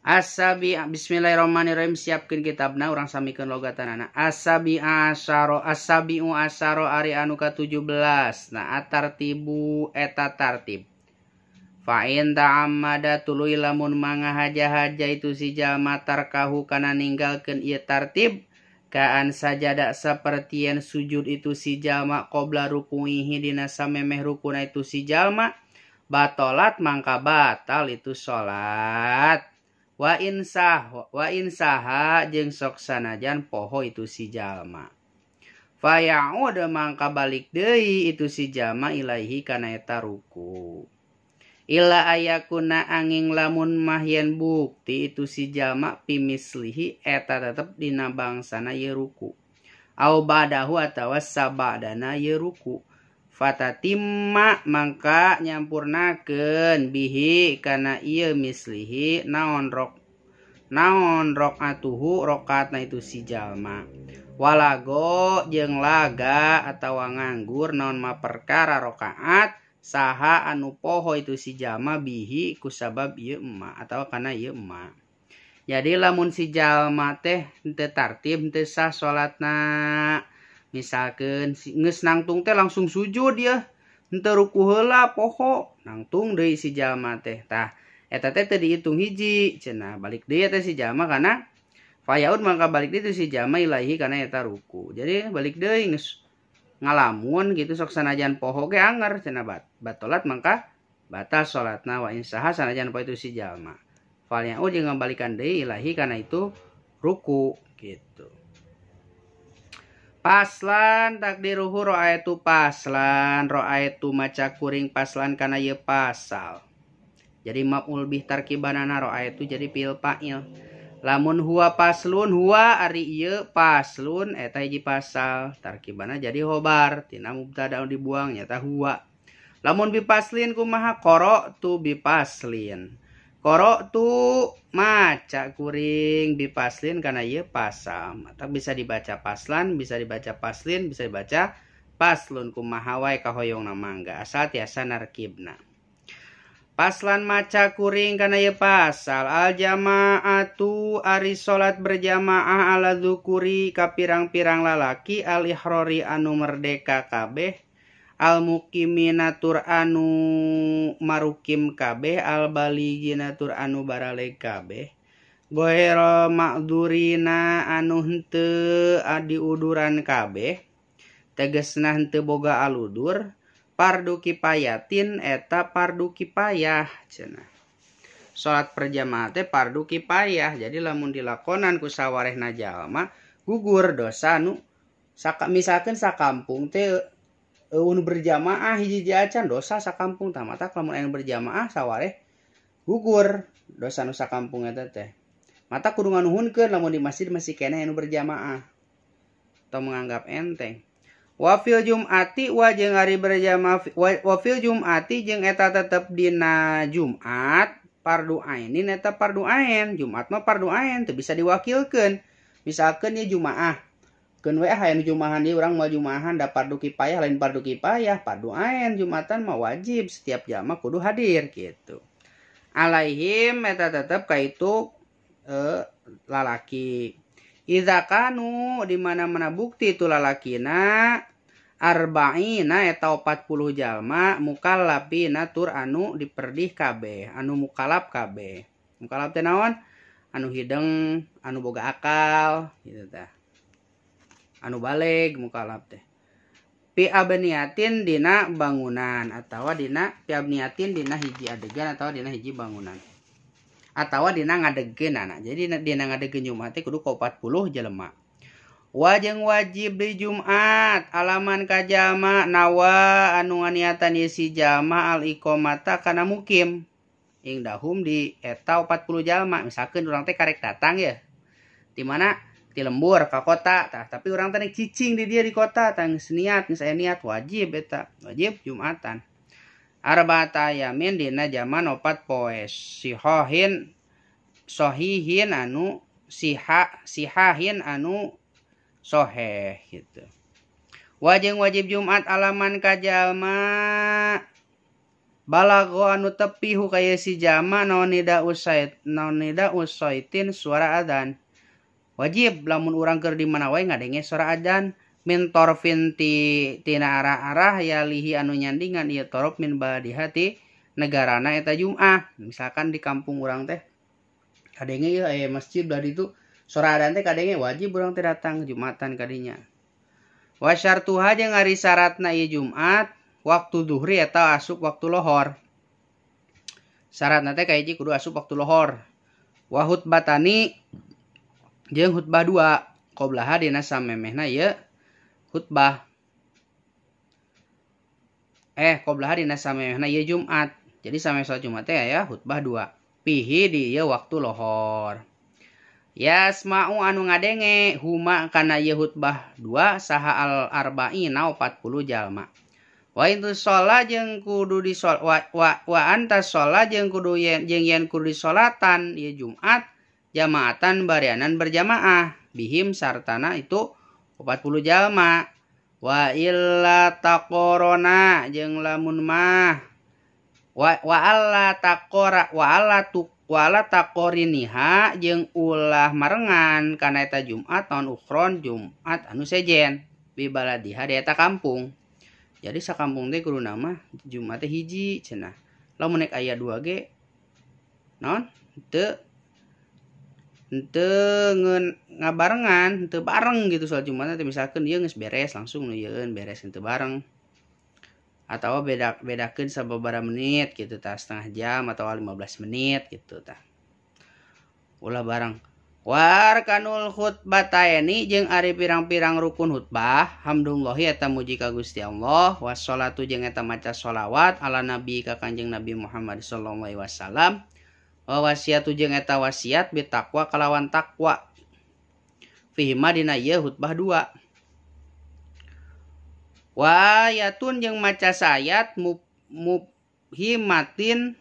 Bismillahirrahmanirrahim. Siapkeun kitabna urang samikeun logatanana. Asabi'u asaro ari anu ka-17. Nah atartibu eta tartib. Fa in ta'ammada tuluy lamun mangahaja-haja itu si jalma tarkahu kana ninggalkeun ieu tartib kaan sajada sapertieun sujud itu si jalma qabla rukuihi dina samemeh rukuna itu si jalma batolat mangka batal itu salat. Wa insaha jeung sok sanajan poho itu si jalma. Fa ya'ud mangka balik deui itu si jalma ilaihi kana eta ruku. Illa ayakuna angin lamun mahyen bukti itu si jalma pimislihi eta tetep dina bangsana ye ruku. Au badahu atawa sabadana ye ruku. Fatatimma mangka nyampurnakeun bihi kana ieu mislihi naon rakaatuhu rakaatna itu si jalma. Walago jeung laga atawa nganggur naon ma perkara rakaat saha anu poho itu si jalma bihi kusabab ieu emma atawa kana ieu emma. Jadi lamun si jalma teh teu tartib teu sah salatna. Misalkeun geus nangtung teh langsung sujud ya. Henteu ruku heula poho, nangtung deui si jalma teh. Tah, eta teh teu dihitung hiji, cenah balik deui teh si jalma kana fayaud mangka balik deui si jalma ilahi kana eta ruku. Jadi balik deui geus ngalamun gitu sok sanajan poho ge anger cenah batolat mangka batal salatna wa insaha sanajan poho itu si jalma. Fal yaud jeung ngabalikan deui ilahi kana itu ruku gitu. Paslan takdiruhu ro'aytu paslan ro'aytu maca kuring paslan kana ieu pasal. Jadi maf'ul bih tarkibanana ro'aytu jadi fi'il fa'il. Lamun huwa paslun huwa ari ieu paslun eta hiji pasal tarkibana jadi khobar tina mubtada dibuang nyata huwa. Lamun bi paslin kumaha qara'tu bi paslin. Qara'tu maca kuring bi paslin kana ieu pasal. Mata bisa dibaca paslan, bisa dibaca paslin, bisa dibaca paslun kumaha wae kahoyongna mangga asal tiasa narkibna. Paslan maca kuring kana ieu pasal al jamaatu ari salat berjamaah ala dzukuri ka pirang-pirang lalaki al ihrori anu merdeka kabeh al muqimina tur anu marukim kabeh al baligina tur anu baraleg kabeh goero ma'dzurina anu henteu diuduran kabeh tegesna henteu boga aludur fardu kifayatin eta fardu kifayah cenah. Salat berjamaah teh fardu kifayah. Jadi lamun dilakonan ku sawarehna jalma gugur dosa nu misalkeun sakampung teh anu berjamaah hiji acan dosa sakampung tah mata lamun anu berjamaah sawareh gugur dosa nu sakampung eta teh. Mata kudu nganuhunkeun lamun di masjid masih keneh anu berjamaah. Atau menganggap enteng. Wa fil jum'ati wa jeung ari berjamaah wa fil jum'ati jeung eta tetep dina Jumat fardu ainin eta fardu ain. Jumat mah fardu ain teu bisa diwakilkeun. Misalkeun ieu jumaah keun we hayang jumahan ieu urang moal jumahan da fardu kifayah lain fardu kifayah fardu ain Jumatan mah wajib setiap jamaah kudu hadir gitu. Alaihim eta tetep ka itu lalaki. Iza kanu di mana-mana bukti itu lalakina arba'ina eta 40 jalma mukallafina tur anu diperdih kabeh, anu mukallaf kabeh. Mukallaf teh naon? Anu hideng, anu boga akal gitu tah. Anu baleg mukallaf teh. Pi abniyatin dina bangunan atawa dina pi abniyatin dina hiji adegan atawa dina hiji bangunan. Atawa dina ngadegeunana. Jadi dina ngadegeun Jumat teh kudu 40 jelema. Wajeng wajib di Jumat alaman ka jalma nawa anu nganiatan ieu si jalma al iqamata kana mukim. Ingdahum di eta 40 jalma. Misalkeun urang teh karek datang ya. Di mana? Di lembur ka kota tah, tapi urang teh cicing di dia di kota tah geus niat, geus aya niat wajib eta. Wajib Jumatan. Arba'ata yamin dina zaman 4 poe sihahin anu sihahin anu soheh gitu. Wajeng wajib Jumat alaman ka jalma balago anu tepi hu kaya si jama naon nida usaitin suara adzan. Wajib lamun urang keur di mana wae ngadenge suara adzan. Min torfin tina arah-arah ya lihi anu nyandingan ieu torof min badihati negarana eta Jum'ah. Misalkan di kampung urang teh kadenge ieu aya masjid dari itu suara adzan teh kadenge wajib urang teh datang Jumatan kadinya. Wa syartuha jeung ari syaratna ieu Jumat waktu zuhri eta asup waktu lohor. Syaratna teh kahiji kudu asup waktu lohor. Wa hutbatani jeung hutbah 2 qoblaha dina samemehna ieu hutbah. Qoblaha dina samemehna ieu Jumat. Jadi samemeh salat Jumat teh aya hutbah 2. Pihi di ieu waktu lohor. Yasma'u anu ngadenge huma kana ieu hutbah 2 saha al arba'ina 40 jalma. Wa intu sholat jeung kudu di wa anta sholat jeung kudu yen kudu disolatan ieu Jumat jamaatan barianan berjamaah bihim sartana itu 40 jalma. Wa illa taqorona jeung lamun mah wa alla taqoriniha jeung ulah marengan kana eta Jumat naon ukhron Jumat anu sejen bi baladiha di eta kampung. Jadi sakampung teh kudu nama Jumat teh hiji cenah. Lamun nek aya 2 ge naon henteu ngabarengan, henteu bareng gitu salat Jumat teh misalkan ieu geus beres langsung nu ieueun beres henteu bareng. Atau bedakeun sababaraha menit gitu tah, setengah jam atau 15 menit gitu tah. Ulah bareng. Warkanul khutbataini jeung ari pirang-pirang rukun khutbah hamdulillahi eta muji ka Gusti Allah wassalatu jeung eta maca sholawat ala nabi ka Kanjeng Nabi Muhammad sallallahu alaihi wasallam wa wasiatu jeung eta wasiat bitaqwa kalawan takwa fihi madina ieu khutbah 2. Wa ayatun jeung maca sayat mubhimatin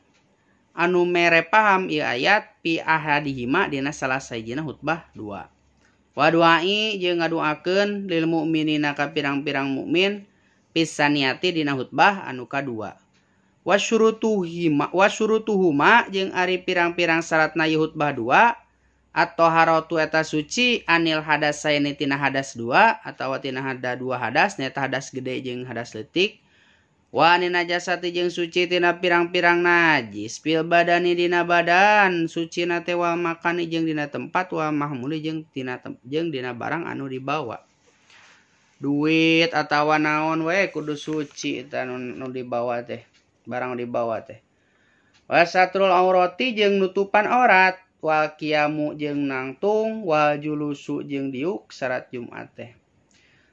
anu mere paham ieu ayat pi ahadihima dina salah sahijina khutbah 2. Wa duai jeung ngaduakeun lil mukminina ka pirang-pirang mukmin pisaniati dina khutbah anu kadua. Wa syurutuhuma jeung ari pirang-pirang syaratna ieu khutbah 2 atau haratu eta suci anil hadas saini tina hadas 2 atawa tina hada 2 hadas neta hadas gede jeung hadas leutik. Wa najasati jeung suci tina pirang-pirang najis fil badani dina badan suci na teh wa makani jeung dina tempat wa mahmuli jeung dina barang anu dibawa. Duit atawa naon we kudu suci eta nu dibawa teh, barang dibawa teh. Wa satrul aurati jeung nutupan aurat, wa qiyamu jeung nangtung, wa julusu jeung diuk syarat Jumat teh.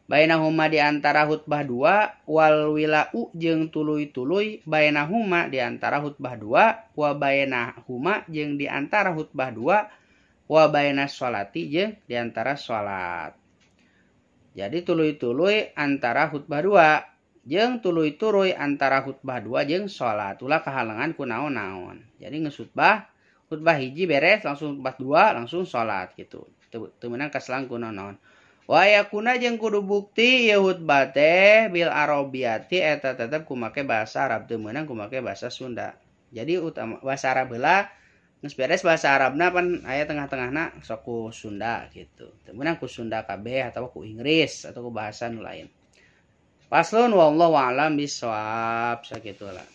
Bainahuma di antara khutbah 2 wal wilau jeung tuluy-tuluy bainahuma di antara khutbah 2 wa bainahuma jeung di antara khutbah 2 wa bainas sholati jeung di antara salat. Jadi tuluy-tuluy antara khutbah 2 jeung tuluy-tuluy antara khutbah 2 jeung salat. Ulah kahalangan ku naon-naon. Jadi geus khutbah hiji beres langsung khutbah 2 langsung salat gitu. Teu meunang kaselang ku naon-naon. Wa yakuna jeung kudu bukti ieu khutbah teh bil arabiyati eta tetep kumake bahasa Arab teu meunang kumake bahasa Sunda. Jadi utama bahasa Arab heula geus beres bahasa Arabna pan aya tengah-tengahna sok ku Sunda gitu. Teu meunang ku Sunda kabeh atawa ku Inggris atau ku bahasa nu lain. Paslun wallahu a'lam bishawab sakitu lah.